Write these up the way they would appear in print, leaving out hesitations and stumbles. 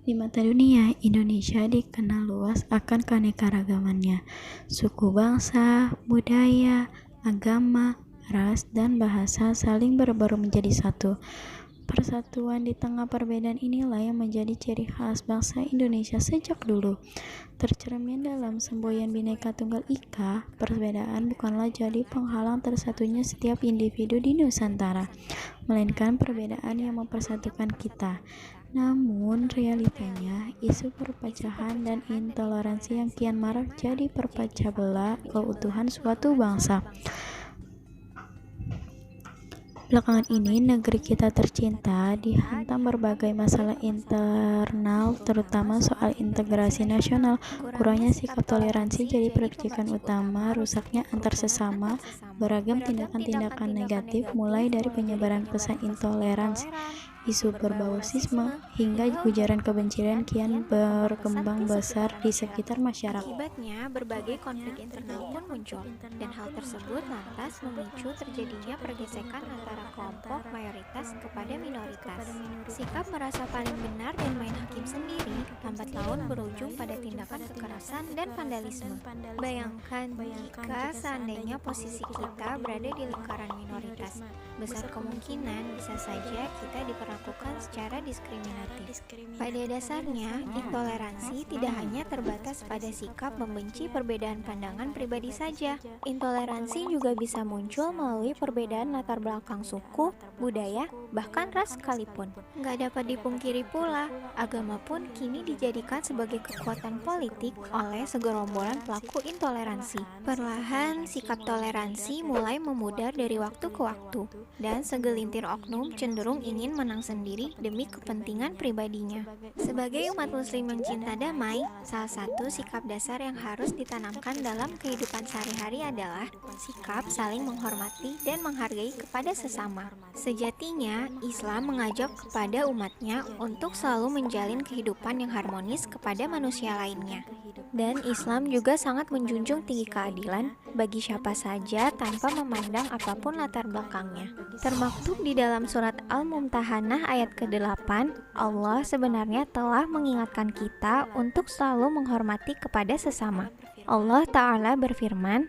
Di mata dunia, Indonesia dikenal luas akan keanekaragamannya. Suku bangsa, budaya, agama, ras, dan bahasa saling berbaur menjadi satu. Persatuan di tengah perbedaan inilah yang menjadi ciri khas bangsa Indonesia sejak dulu. Tercermin dalam semboyan Bhinneka Tunggal Ika, perbedaan bukanlah jadi penghalang tersatunya setiap individu di Nusantara, melainkan perbedaan yang mempersatukan kita. Namun, realitanya, isu perpecahan dan intoleransi yang kian marak jadi perpecah belah keutuhan suatu bangsa. Belakangan ini, negeri kita tercinta dihantam berbagai masalah internal, terutama soal integrasi nasional. Kurangnya sikap toleransi jadi percikan utama rusaknya antar sesama. Beragam tindakan-tindakan negatif, mulai dari penyebaran pesan intoleransi, isu berbau rasisme, hingga ujaran kebencian kian berkembang besar di sekitar masyarakat. Akibatnya, berbagai konflik internal pun muncul, dan hal tersebut lantas memicu terjadinya pergesekan antara kelompok mayoritas kepada minoritas. Sikap merasa paling benar dan main hakim sendiri lambat laun berujung pada tindakan kekerasan dan vandalisme. Bayangkan jika seandainya posisi kita berada di lingkaran minoritas, besar kemungkinan bisa saja kita diperlakukan secara diskriminatif. Pada dasarnya, intoleransi tidak hanya terbatas pada sikap membenci perbedaan pandangan pribadi saja. Intoleransi juga bisa muncul melalui perbedaan latar belakang suku, budaya, bahkan ras sekalipun. Nggak dapat dipungkiri pula, agama pun kini dijadikan sebagai kekuatan politik oleh segerombolan pelaku intoleransi. Perlahan, sikap toleransi mulai memudar dari waktu ke waktu, dan segelintir oknum cenderung ingin menang sendiri demi kepentingan pribadinya. Sebagai umat muslim yang cinta damai, salah satu sikap dasar yang harus ditanamkan dalam kehidupan sehari-hari adalah sikap saling menghormati dan menghargai kepada sesama. Sejatinya, Islam mengajak kepada umatnya untuk selalu menjalin kehidupan yang harmonis kepada manusia lainnya. Dan Islam juga sangat menjunjung tinggi keadilan bagi siapa saja tanpa memandang apapun latar belakangnya. Termaktub di dalam surat Al-Mumtahanah ayat ke-8, Allah sebenarnya telah mengingatkan kita untuk selalu menghormati kepada sesama. Allah Ta'ala berfirman,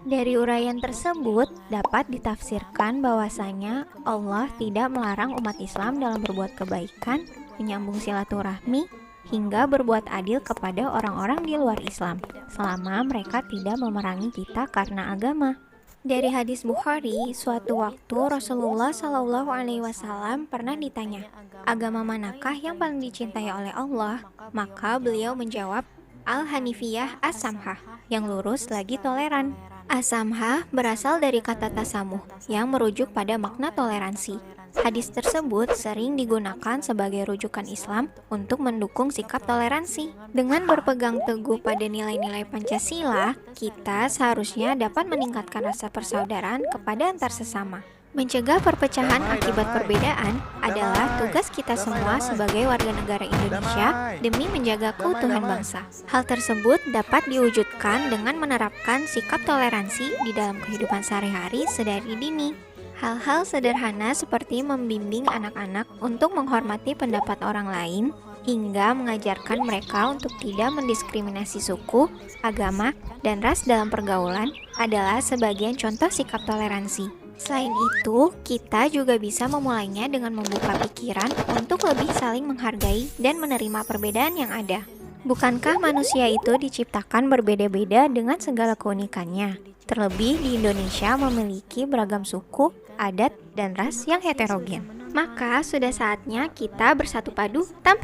dari uraian tersebut dapat ditafsirkan bahwasanya Allah tidak melarang umat Islam dalam berbuat kebaikan, menyambung silaturahmi, hingga berbuat adil kepada orang-orang di luar Islam, selama mereka tidak memerangi kita karena agama. Dari hadis Bukhari, suatu waktu Rasulullah SAW pernah ditanya, agama manakah yang paling dicintai oleh Allah? Maka beliau menjawab, Al-Hanifiyah As-Samhah, yang lurus lagi toleran. As-Samhah berasal dari kata tasamuh, yang merujuk pada makna toleransi. Hadis tersebut sering digunakan sebagai rujukan Islam untuk mendukung sikap toleransi. Dengan berpegang teguh pada nilai-nilai Pancasila, kita seharusnya dapat meningkatkan rasa persaudaraan kepada antar sesama. Mencegah perpecahan akibat perbedaan adalah tugas kita semua sebagai warga negara Indonesia demi menjaga keutuhan bangsa. Hal tersebut dapat diwujudkan dengan menerapkan sikap toleransi di dalam kehidupan sehari-hari sedari dini. Hal-hal sederhana seperti membimbing anak-anak untuk menghormati pendapat orang lain, hingga mengajarkan mereka untuk tidak mendiskriminasi suku, agama, dan ras dalam pergaulan adalah sebagian contoh sikap toleransi. Selain itu, kita juga bisa memulainya dengan membuka pikiran untuk lebih saling menghargai dan menerima perbedaan yang ada. Bukankah manusia itu diciptakan berbeda-beda dengan segala keunikannya? Terlebih di Indonesia memiliki beragam suku, adat, dan ras yang heterogen. Maka sudah saatnya kita bersatu padu tanpa